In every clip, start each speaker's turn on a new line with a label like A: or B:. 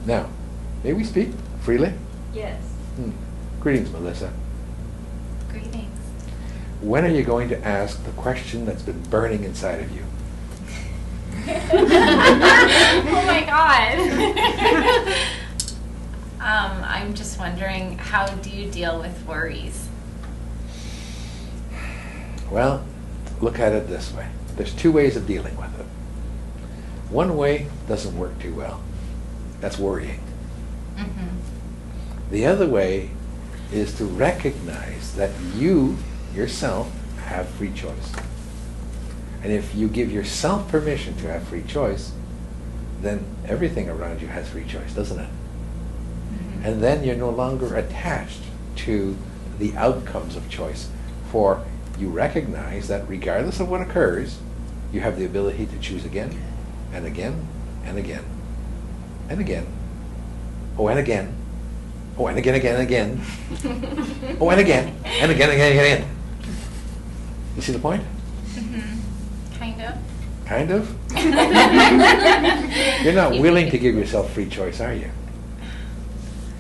A: Now, may we speak freely?
B: Yes.
A: Greetings, Melissa.
C: Greetings.
A: When are you going to ask the question that's been burning inside of you?
C: Oh my God. I'm just wondering, how do you deal with worries?
A: Well, look at it this way. There's two ways of dealing with it. One way doesn't work too well. That's worrying.
C: Mm-hmm.
A: The other way is to recognize that you, yourself, have free choice. And if you give yourself permission to have free choice, then everything around you has free choice, doesn't it?
C: Mm-hmm.
A: And then you're no longer attached to the outcomes of choice, for you recognize that regardless of what occurs, you have the ability to choose again, and again, and again, and again. Oh, and again. Oh, and again, again, again. Oh, and again, and again, again, again. You see the point?
C: Mm-hmm. Kind of.
A: Kind of? You're not willing to give yourself free choice, are you?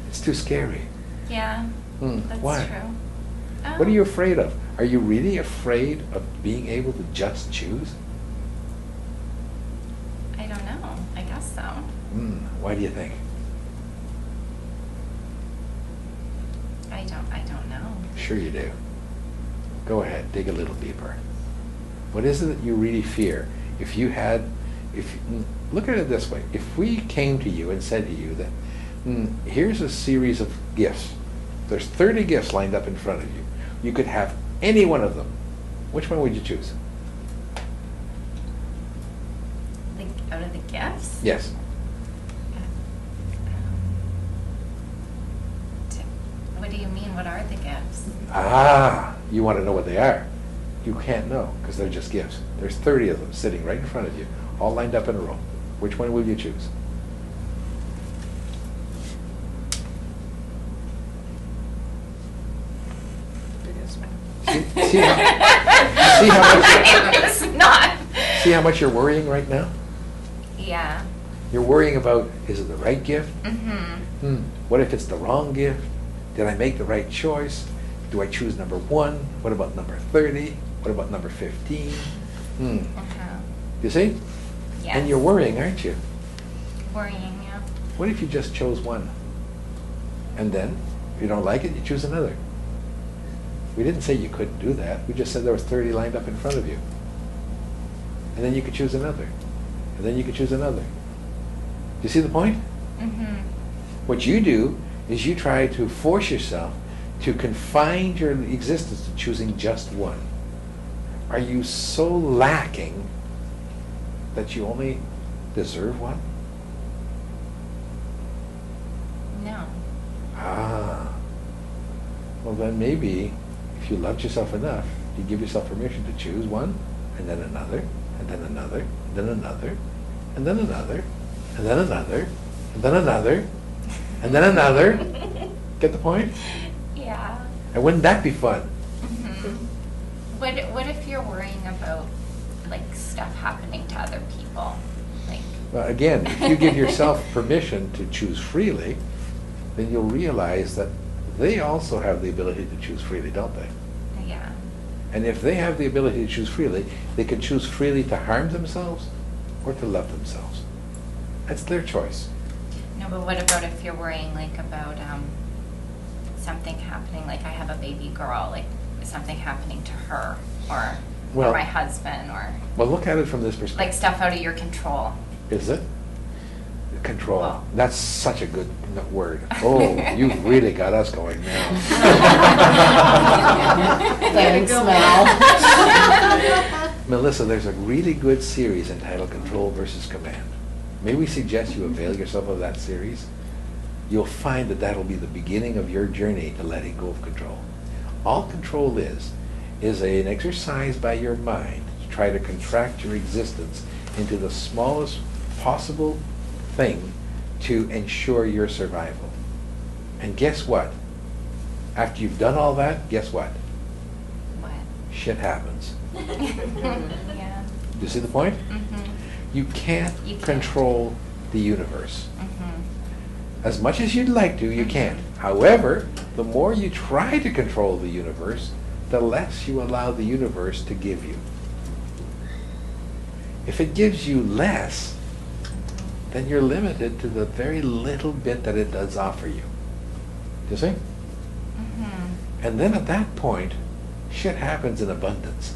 A: It's too scary.
C: Yeah, that's
A: Why?
C: true.
A: What are you afraid of? Are you really afraid of being able to just choose?
C: I don't know. I guess so.
A: Why do you think?
C: I don't know.
A: Sure you do. Go ahead, dig a little deeper. What is it that you really fear? Look at it this way. If we came to you and said to you that, here's a series of gifts. There's 30 gifts lined up in front of you. You could have any one of them. Which one would you choose?
C: Like, out of the gifts?
A: Yes.
C: What do you mean? What are the gifts?
A: You want to know what they are. You can't know because they're just gifts. There's 30 of them sitting right in front of you, all lined up in a row. Which one will you choose? See how much you're worrying right now?
C: Yeah.
A: You're worrying about, is it the right gift?
C: Mm-hmm.
A: What if it's the wrong gift? Did I make the right choice? Do I choose number 1? What about number 30? What about number 15?
C: Uh-huh.
A: You see?
C: Yes.
A: And you're worrying, aren't you?
C: Worrying, yeah.
A: What if you just chose one? And then, if you don't like it, you choose another. We didn't say you couldn't do that. We just said there was 30 lined up in front of you. And then you could choose another. And then you could choose another. Do you see the point?
C: Mm-hmm.
A: What you do is you try to force yourself to confine your existence to choosing just one. Are you so lacking that you only deserve one?
C: No.
A: Well then maybe if you loved yourself enough, you give yourself permission to choose one, and then another, and then another, and then another, and then another, and then another, and then another, and then another. Get the point?
C: Yeah.
A: And wouldn't that be fun?
C: Mm-hmm. What if you're worrying about like stuff happening to other people? Like.
A: Well, again, if you give yourself permission to choose freely, then you'll realize that they also have the ability to choose freely, don't they?
C: Yeah.
A: And if they have the ability to choose freely, they can choose freely to harm themselves or to love themselves. That's their choice.
C: No, but what about if you're worrying like about something happening? Like I have a baby girl. Like is something happening to her or my husband or?
A: Well, look at it from this perspective.
C: Like stuff out of your control.
A: Is it? Control.
C: Well.
A: That's such a good word. Oh, you've really got us going now.
D: Thanks, Mel.
A: Melissa, there's a really good series entitled Control versus Command. May we suggest you avail yourself of that series? You'll find that that'll be the beginning of your journey to letting go of control. All control is an exercise by your mind to try to contract your existence into the smallest possible thing to ensure your survival. And guess what? After you've done all that, guess what?
C: What?
A: Shit happens.
C: Yeah.
A: Do you see the point?
C: Mm-hmm.
A: You can't control the universe.
C: Mm-hmm.
A: As much as you'd like to, you can't. However, the more you try to control the universe, the less you allow the universe to give you. If it gives you less, then you're limited to the very little bit that it does offer you. Do you see?
C: Mm-hmm.
A: And then at that point, shit happens in abundance.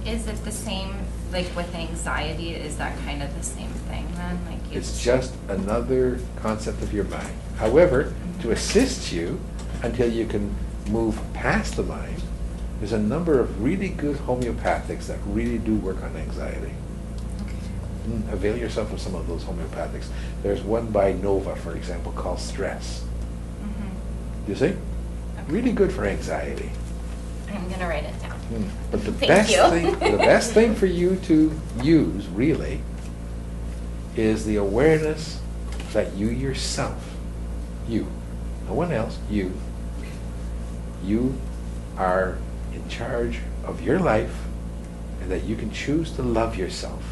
C: Is it the same, like with anxiety, is that kind of the same thing then? Like
A: It's just another concept of your mind. However, to assist you until you can move past the mind, there's a number of really good homeopathics that really do work on anxiety. Avail yourself of some of those homeopathics. There's one by Nova, for example, called Stress.
C: Mm-hmm.
A: You see?
C: Okay.
A: Really good for anxiety.
C: I'm going to write it down.
A: But the
C: Thank
A: best
C: you.
A: thing, the best thing for you to use, really, is the awareness that you yourself, you, no one else, you are in charge of your life, and that you can choose to love yourself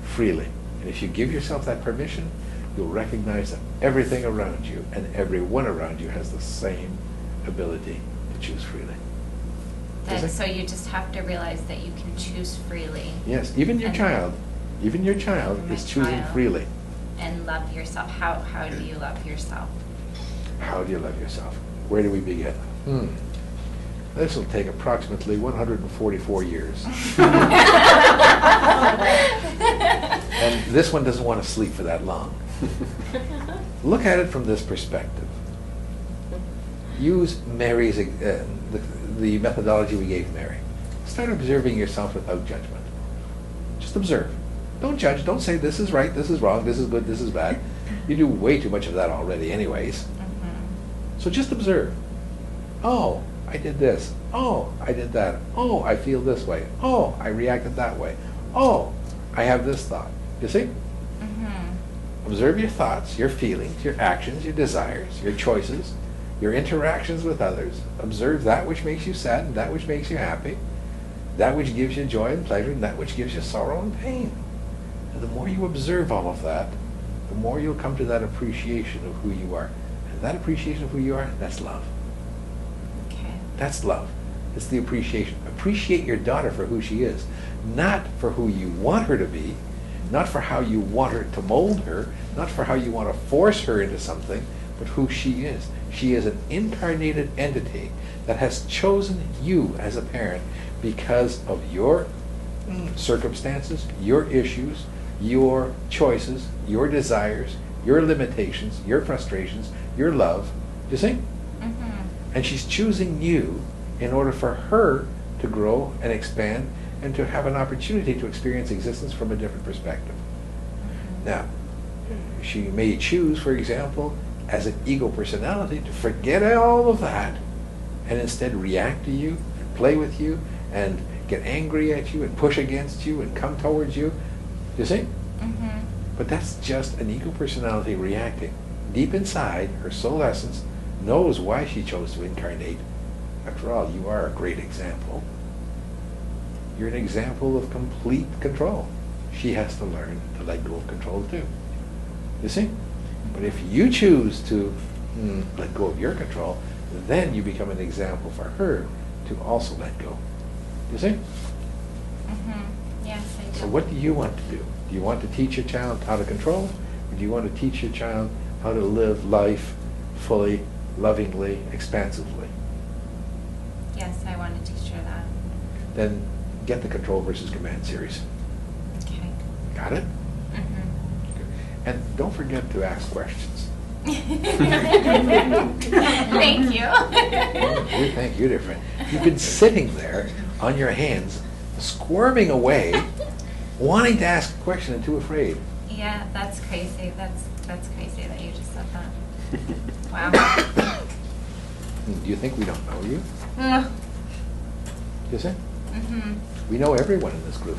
A: freely. And if you give yourself that permission, you'll recognize that everything around you and everyone around you has the same ability to choose freely.
C: And so you just have to realize that you can choose freely.
A: Yes, even your
C: And-
A: child
C: My
A: is choosing
C: child.
A: freely.
C: And love yourself. How do you love yourself?
A: How do you love yourself? Where do we begin? This will take approximately 144 years. And this one doesn't want to sleep for that long. Look at it from this perspective. Use Mary's, the methodology we gave Mary. Start observing yourself without judgment. Just observe. Don't judge. Don't say this is right, this is wrong, this is good, this is bad. You do way too much of that already anyways.
C: Mm-hmm.
A: So just observe. Oh, I did this. Oh, I did that. Oh, I feel this way. Oh, I reacted that way. Oh, I have this thought. You see?
C: Mm-hmm.
A: Observe your thoughts, your feelings, your actions, your desires, your choices, your interactions with others. Observe that which makes you sad and that which makes you happy, that which gives you joy and pleasure and that which gives you sorrow and pain. And the more you observe all of that, the more you'll come to that appreciation of who you are. And that appreciation of who you are, that's love.
C: Okay.
A: That's love. It's the appreciation. Appreciate your daughter for who she is, not for who you want her to be, not for how you want her to mold her, not for how you want to force her into something, but who she is. She is an incarnated entity that has chosen you as a parent because of your circumstances, your issues, your choices, your desires, your limitations, your frustrations, your love. You see?
C: Mm-hmm.
A: And she's choosing you in order for her to grow and expand and to have an opportunity to experience existence from a different perspective. Now, she may choose, for example, as an ego personality, to forget all of that and instead react to you and play with you and get angry at you and push against you and come towards you. You see?
C: Mm-hmm.
A: But that's just an ego personality reacting. Deep inside, her soul essence knows why she chose to incarnate. After all, you are a great example. You're an example of complete control. She has to learn to let go of control too. You see? But if you choose to let go of your control, then you become an example for her to also let go. You see?
C: Mm-hmm. Yes, I do.
A: So what do you want to do? Do you want to teach your child how to control? Or do you want to teach your child how to live life fully, lovingly, expansively?
C: Yes, I want to teach her that.
A: Then get the Control versus Command series.
C: Okay.
A: Got it?
C: Mm-hmm.
A: And don't forget to ask questions.
C: Thank you.
A: We thank you, dear friend. You've been sitting there on your hands, squirming away, wanting to ask a question and too afraid.
C: Yeah, that's crazy. That's crazy that you just said that. Wow.
A: Do you think we don't know you?
C: Mm.
A: You see?
C: Mm-hmm.
A: We know everyone in this group.